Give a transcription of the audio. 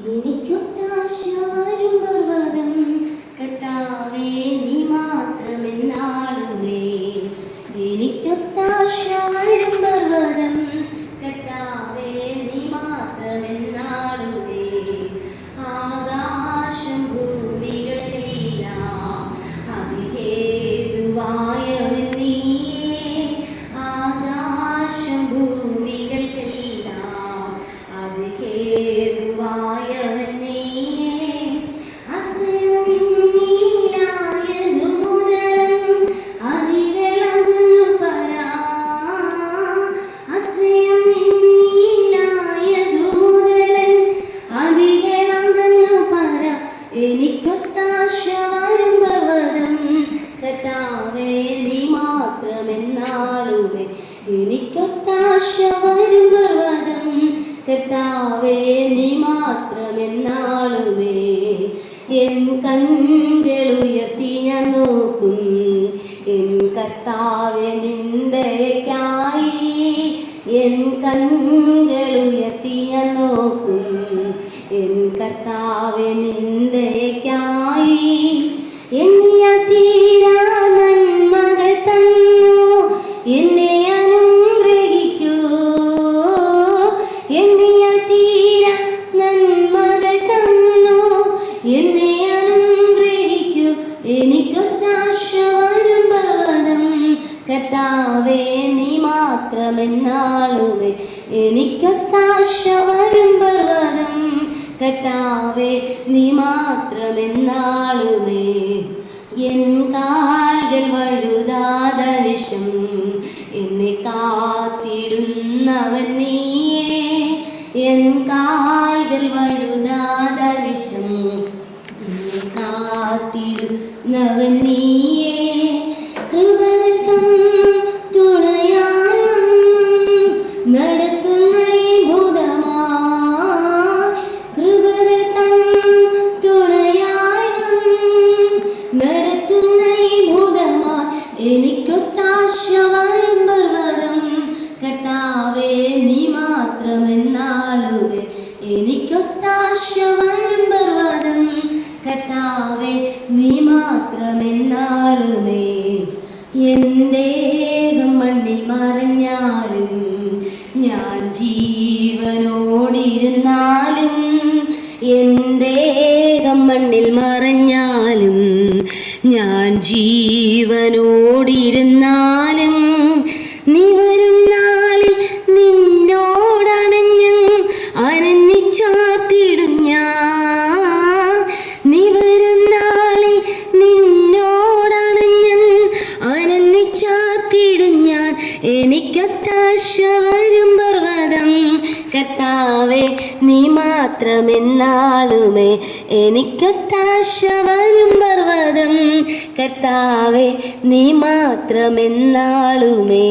എനിക്കൊത്താശ വരും പർവ്വതം കർത്താവേ നീ മാത്രമെന്നാളുമേ. എനിക്കൊത്താശ വരും പർവ്വതം കർത്താവേ നീ മാത്രമെന്നാളുമേ. ആകാശം ഭൂമികളെല്ലാം അതിഹേതുവായവൻ നീയേ. ആകാശം ഭൂമികൾക്കെല്ലാം അതിഹേതുവായവൻ നീയേ. അസ്യം നിന്നിലായതു മുതലൻ അതിവിളങ്ങുന്നു പരാ. അസ്യം നിന്നിലായതു മുതലൻ അതിവിളങ്ങുന്നു പരാ. എനിക്കൊത്താശ വരും പർവ്വതം കർത്താവേ നീ മാത്രമെന്നാളുമേ. എനിക്കൊത്താശ വരും പർവ്വതം കർത്താവേ നീ മാത്രമെന്നാളുമേ. എൻ കണ്ണുകളുയർത്തി ഞാൻ നോക്കും എൻ കർത്താവേ നിന്ദയ്ക്കായി. എൻ കണ്ണുകളുയർത്തി ഞാൻ നോക്കും എൻ കർത്താവേ നിന്ദയ്ക്കായി. എണ്ണിയ തീരാ നന്മകൾ തന്നു എന്നെ അനുഗ്രഹിക്കൂ. എണ്ണിയ തീരാ നന്മകൾ തന്നു എന്നെ അനുഗ്രഹിക്കൂ. എനിക്കൊത്താശ വരും പർവ്വതം കർത്താവേ നീ മാത്രമെന്നാളുമേ. എനിക്കൊത്താശ വരും പർവ്വതം കർത്താവേ നീ മാത്രമെന്നാളുമേ. എൻ കാൽകൾ വഴുതാതനിശം എന്നെ കാത്തിടുന്നവൻ നീയേ. എൻ കാൽകൾ വഴുതാതനിശം എന്നെ കാത്തിടുന്നവൻ നീയേ. കൃപകൾ തന്നും തുണയായി വന്നും നടത്തുന്ന ഭൂതമായി. കൃപകൾ തന്നും തുണയായി വന്നും നടത്തുന്ന ഭൂതമായി. എനിക്കൊത്താശ വരും പർവ്വതം കർത്താവേ നീ മാത്രമെന്നാളുമേ. എനിക്കൊത്താശ വരും പർവ്വതം കർത്താവേ നീ മാത്രമെന്നാളുമേ. എൻ ദേഹം മണ്ണിൽ മറഞ്ഞാലും ഞാൻ ജീവനോടിരുന്നാലും. എൻ ദേഹം മണ്ണിൽ മറഞ്ഞാലും ഞാൻ ജീവനോടിരുന്നാലും. നീ വരും നാളിൽ നിന്നോടണഞ്ഞ് അനഞ്ഞിച്ചാർത്തിടും ഞാൻ. നീ വരും നാളിൽ നിന്നോടണഞ്ഞ് അനഞ്ഞിച്ചാർത്തിടും ഞാൻ. എനിക്കൊത്താശ വരും പർവ്വതം കർത്താവേ നീ മാത്രമെന്നാളുമേ. എനിക്കൊത്താശ വരും പർവ്വതം കർത്താവേ നീ മാത്രമെന്നാളുമേ.